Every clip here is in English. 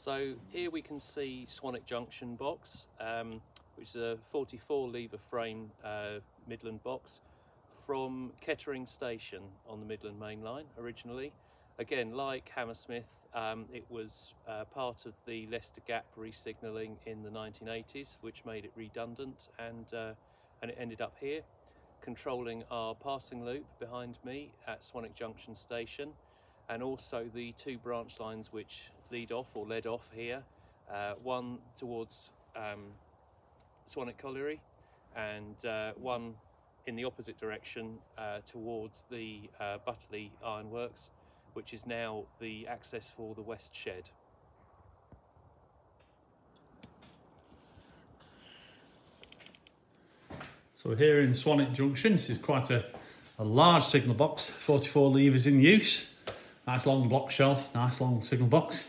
So here we can see Swanwick Junction box, which is a 44 lever frame Midland box from Kettering Station on the Midland Main Line originally. Again, like Hammersmith, it was part of the Leicester Gap re-signalling in the 1980s, which made it redundant, and it ended up here, controlling our passing loop behind me at Swanwick Junction Station, and also the two branch lines which led off here, one towards Swanwick Colliery and one in the opposite direction towards the Butterley Ironworks, which is now the access for the West Shed. So we're here in Swanwick Junction. This is quite a large signal box, 44 levers in use. Nice long block shelf, nice long signal box.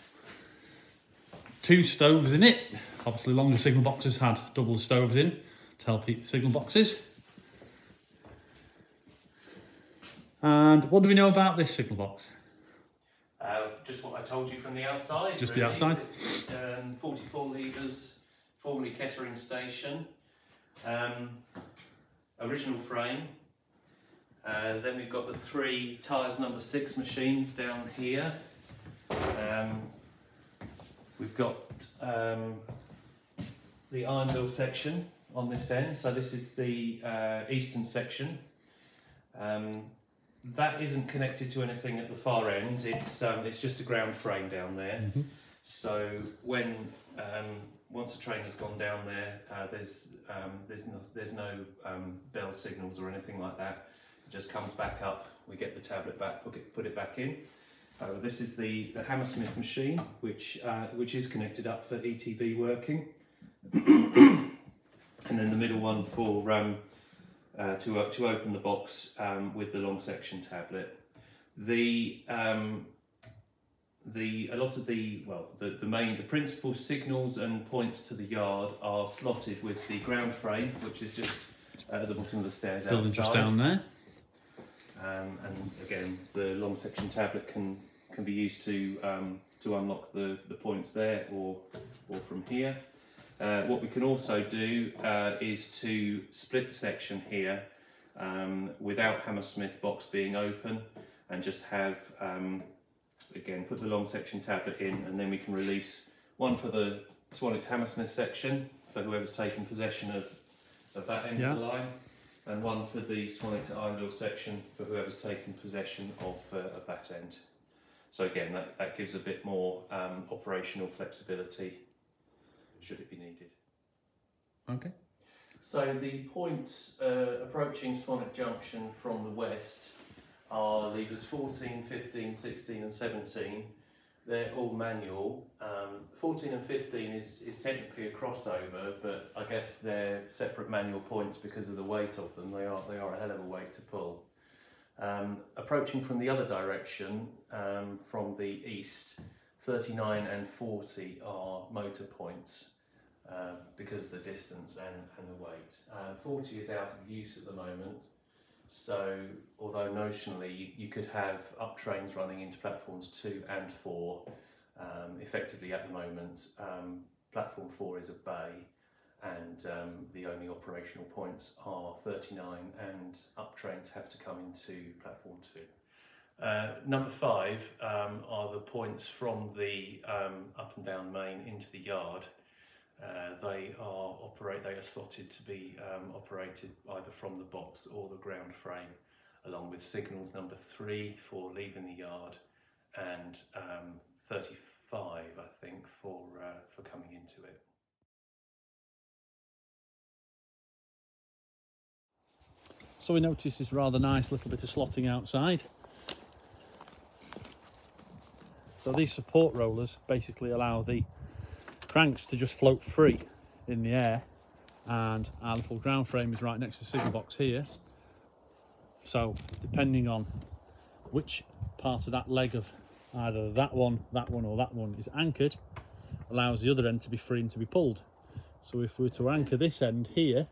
Two stoves in it. Obviously longer signal boxes had double stoves in to help heat the signal boxes. And what do we know about this signal box? Just what I told you from the outside. Just really. the outside? 44 levers, formerly Kettering Station. Original frame. Then we've got the three tyres number 6 machines down here. We've got the iron mill section on this end. So this is the eastern section. That isn't connected to anything at the far end. It's just a ground frame down there. Mm-hmm. So when once a train has gone down there, there's no bell signals or anything like that. It just comes back up. We get the tablet back, put it back in. This is the Hammersmith machine, which is connected up for ETB working, and then the middle one for to open the box with the long section tablet. The principal signals and points to the yard are slotted with the ground frame, which is just at the bottom of the stairs outside. Just down there. And again, the long section tablet can be used to unlock the points there or from here. What we can also do is to split the section here without Hammersmith box being open, and just have again put the long section tablet in, and then we can release one for the Swanwick to Hammersmith section for whoever's taken possession of that end of the line, and one for the Swanwick to Ironville section for whoever's taken possession of that end. So again, that gives a bit more operational flexibility should it be needed. Okay. So the points approaching Swanwick Junction from the west are levers 14, 15, 16 and 17. They're all manual. 14 and 15 is technically a crossover, but I guess they're separate manual points because of the weight of them. They are a hell of a weight to pull. Approaching from the other direction, from the east, 39 and 40 are motor points because of the distance and the weight. 40 is out of use at the moment, so although notionally you could have up trains running into platforms 2 and 4, effectively at the moment platform 4 is a bay, and the only operational points are 39, and up trains have to come into platform 2. Number 5 are the points from the up and down main into the yard. They are slotted to be operated either from the box or the ground frame, along with signals number 3 for leaving the yard, and 35 I think for coming into it. So we notice this rather nice little bit of slotting outside. So these support rollers basically allow the cranks to just float free in the air, and our little ground frame is right next to the signal box here. So depending on which part of that leg of either that one or that one is anchored, allows the other end to be free and to be pulled. So if we were to anchor this end here,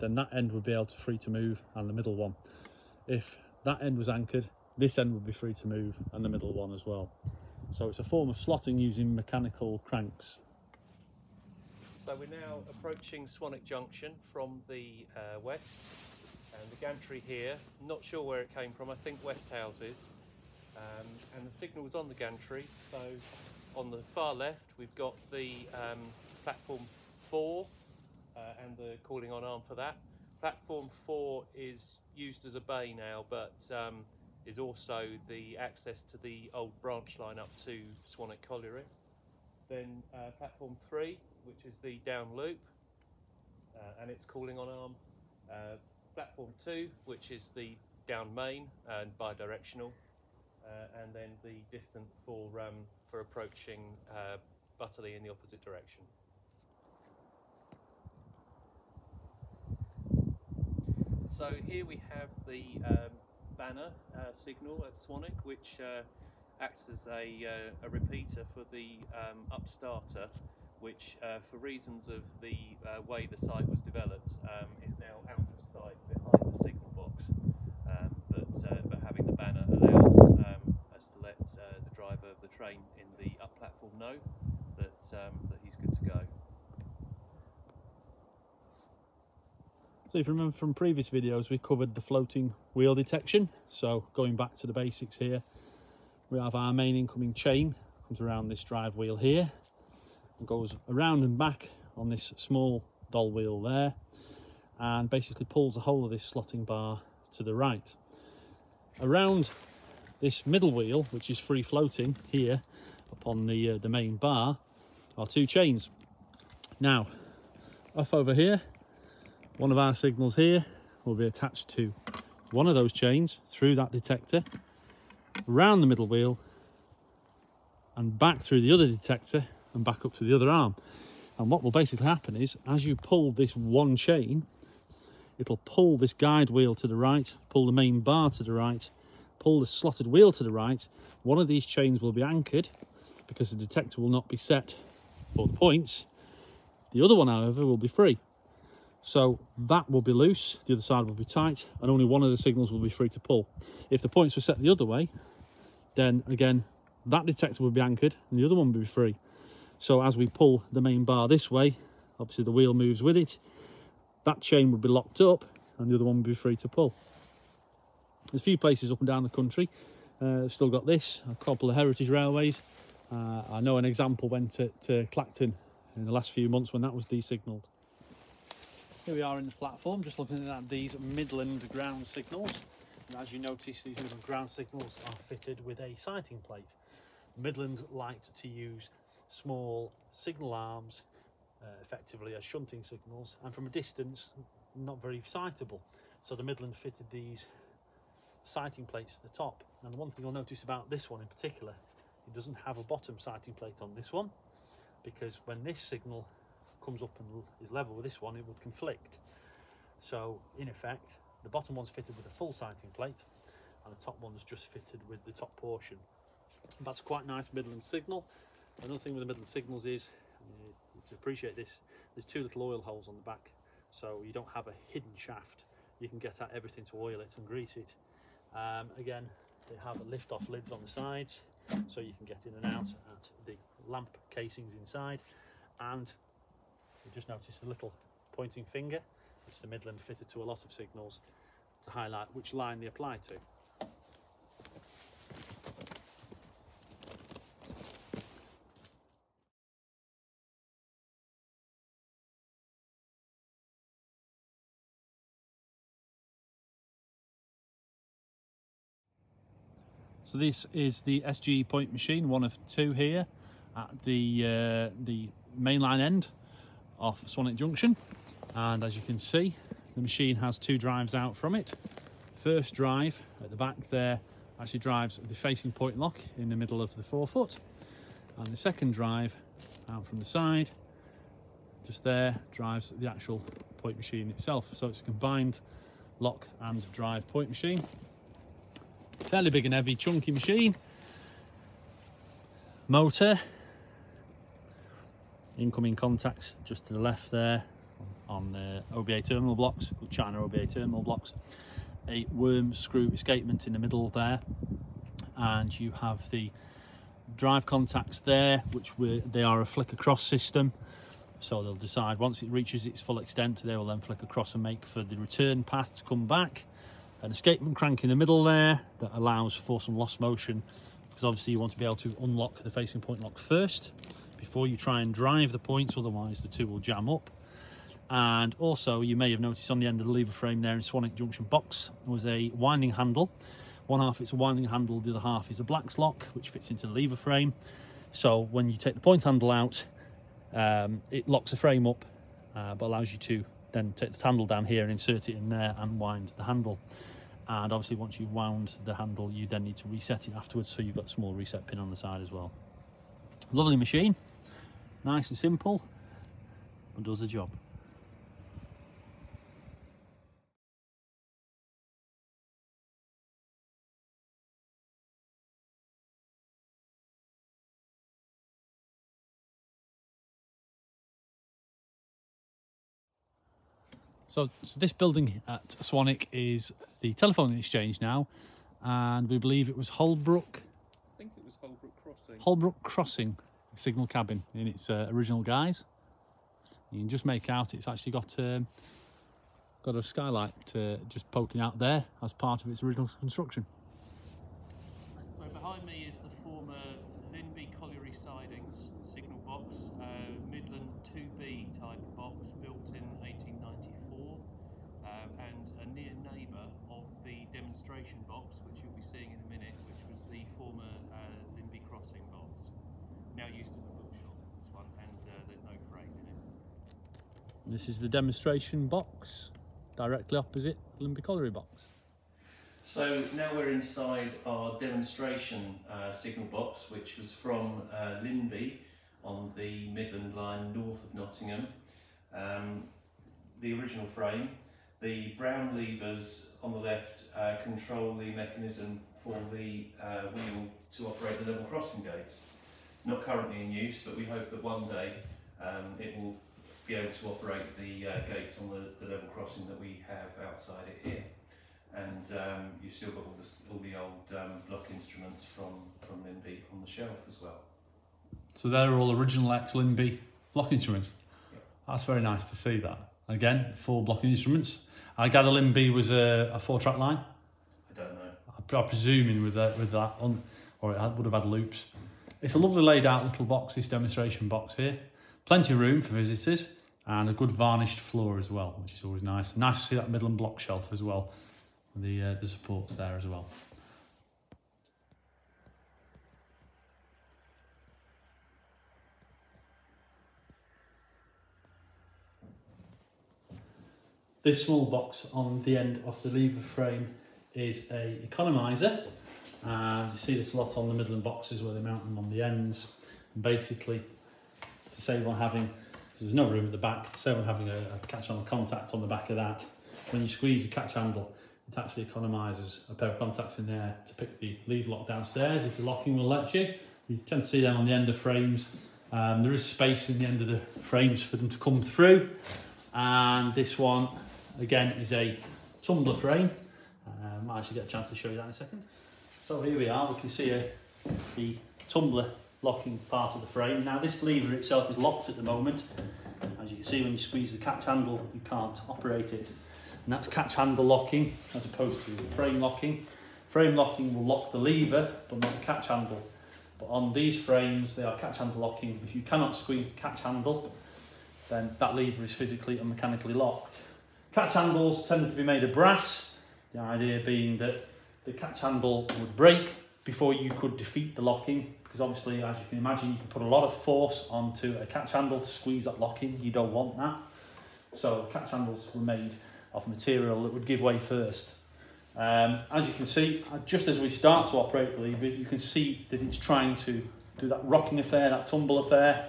then that end would be able to free to move, and the middle one. If that end was anchored, this end would be free to move, and the middle one as well. So it's a form of slotting using mechanical cranks. So we're now approaching Swanwick Junction from the west, and the gantry here, not sure where it came from, I think West Houses, and the signal was on the gantry. So on the far left we've got the platform 4 and the calling on arm for that. Platform 4 is used as a bay now, but is also the access to the old branch line up to Swanwick Colliery. Then platform 3, which is the down loop, and its calling on arm. Platform 2, which is the down main and bi-directional, and then the distant for approaching Butterley in the opposite direction. So here we have the banner signal at Swanwick, which acts as a repeater for the upstarter, which for reasons of the way the site was developed is now out of sight behind the signal box, but having the banner allows us to let the driver of the train in the up platform know that he's good to go. So if you remember from previous videos, we covered the floating wheel detection. So going back to the basics here, we have our main incoming chain, comes around this drive wheel here, and goes around and back on this small doll wheel there, and basically pulls a hold of this slotting bar to the right. Around this middle wheel, which is free floating here upon the main bar, are 2 chains. Now, off over here, one of our signals here will be attached to one of those chains through that detector, around the middle wheel, and back through the other detector and back up to the other arm. And what will basically happen is, as you pull this one chain, it'll pull this guide wheel to the right, pull the main bar to the right, pull the slotted wheel to the right. One of these chains will be anchored because the detector will not be set for the points. The other one, however, will be free. So that will be loose, the other side will be tight, and only one of the signals will be free to pull. If the points were set the other way, then again, that detector will be anchored and the other one will be free. So as we pull the main bar this way, obviously the wheel moves with it, that chain would be locked up and the other one would be free to pull. There's a few places up and down the country still got this, a couple of heritage railways. I know an example went to Clacton in the last few months when that was designalled. Here we are in the platform, just looking at these Midland ground signals. And as you notice, these Midland ground signals are fitted with a sighting plate. Midland liked to use small signal arms, effectively as shunting signals, and from a distance, not very sightable. So the Midland fitted these sighting plates at the top. And one thing you'll notice about this one in particular, it doesn't have a bottom sighting plate on this one, because when this signal comes up and is level with this one, it would conflict. So in effect, the bottom one's fitted with a full sighting plate and the top one's just fitted with the top portion. That's quite nice Midland signal. Another thing with the Midland signals is, to appreciate this, there's 2 little oil holes on the back, so you don't have a hidden shaft. You can get at everything to oil it and grease it. Again, they have lift-off lids on the sides, so you can get in and out at the lamp casings inside. And you just notice the little pointing finger, which the Midland fitted to a lot of signals to highlight which line they apply to. So this is the SG point machine, one of 2 here at the mainline end of Swanwick Junction. And as you can see, the machine has 2 drives out from it. First drive at the back there actually drives the facing point lock in the middle of the forefoot, and the second drive out from the side just there drives the actual point machine itself. So it's a combined lock and drive point machine. Fairly big and heavy, chunky machine. Motor, incoming contacts just to the left there on the OBA terminal blocks, China OBA terminal blocks. A worm screw escapement in the middle there, and you have the drive contacts there, they are a flick across system. So they'll decide once it reaches its full extent, they will then flick across and make for the return path to come back. An escapement crank in the middle there that allows for some lost motion, because obviously you want to be able to unlock the facing point lock first before you try and drive the points, otherwise the two will jam up. And also, you may have noticed on the end of the lever frame there in Swanwick Junction Box was a winding handle. One half it's a winding handle, the other half is a Black's lock, which fits into the lever frame. So when you take the point handle out, it locks the frame up, but allows you to then take the handle down here and insert it in there and wind the handle. And obviously once you've wound the handle, you then need to reset it afterwards, so you've got a small reset pin on the side as well. Lovely machine, nice and simple, and does the job. So this building at Swanwick is the telephone exchange now, and we believe it was Holbrook. I think it was Holbrook Crossing. Holbrook Crossing signal cabin in its original guise. You can just make out it's actually got a skylight just poking out there as part of its original construction. So behind me is the former Linby Colliery sidings signal box, Midland 2B type box built in 1894, and a near neighbour of the demonstration box, which you'll be seeing in a minute, which was the former Linby Crossing box. Now used as a bookshop, this one, and there's no frame in it. This is the demonstration box, directly opposite Linby Colliery box. So now we're inside our demonstration signal box, which was from Linby on the Midland line north of Nottingham. The original frame. The brown levers on the left control the mechanism for the wheel to operate the level crossing gates. Not currently in use, but we hope that one day it will be able to operate the gates on the level crossing that we have outside it here. And you've still got all the old block instruments from Linby on the shelf as well. So they're all original ex-Linby block instruments? Yep. That's very nice to see that. Again, 4 blocking instruments. I gather Linby was a 4-track line? I don't know. I'm presuming with that on, or it would have had loops. It's a lovely laid out little box, this demonstration box here. Plenty of room for visitors and a good varnished floor as well, which is always nice. Nice to see that Midland block shelf as well. The supports there as well. This small box on the end of the lever frame is a economiser, and you see this a lot on the Midland boxes where they mount them on the ends. And basically, to save on having, because there's no room at the back, to save on having a catch on contact on the back of that, when you squeeze the catch handle, it actually economises a pair of contacts in there to pick the lever lock downstairs if the locking will let you. You tend to see them on the end of frames. There is space in the end of the frames for them to come through. And this one, again, is a tumbler frame. Might actually get a chance to show you that in a second. So here we are, we can see the tumbler locking part of the frame. Now this lever itself is locked at the moment. As you can see, when you squeeze the catch handle, you can't operate it. And that's catch handle locking as opposed to frame locking. Frame locking will lock the lever, but not the catch handle. But on these frames, they are catch handle locking. If you cannot squeeze the catch handle, then that lever is physically and mechanically locked. Catch handles tended to be made of brass, the idea being that the catch handle would break before you could defeat the locking, because obviously, as you can imagine, you can put a lot of force onto a catch handle to squeeze that locking. You don't want that. So catch handles were made of material that would give way first. As you can see, just as we start to operate the lever, you can see that it's trying to do that rocking affair, that tumble affair.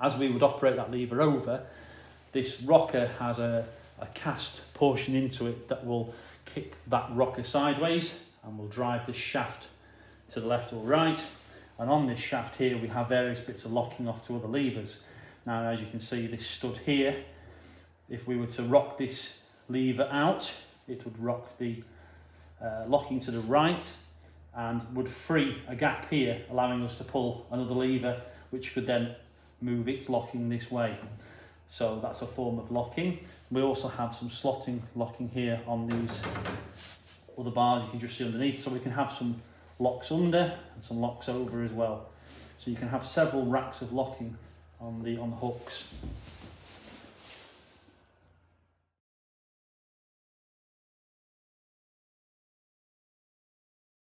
As we would operate that lever over, this rocker has a cast portion into it that will kick that rocker sideways and will drive this shaft to the left or right. And on this shaft here, we have various bits of locking off to other levers. Now, as you can see, this stud here, if we were to rock this lever out, it would rock the locking to the right, and would free a gap here, allowing us to pull another lever, which could then move its locking this way. So that's a form of locking. We also have some slotting locking here on these other bars you can just see underneath, so we can have some locks under and some locks over as well. So you can have several racks of locking on the hooks.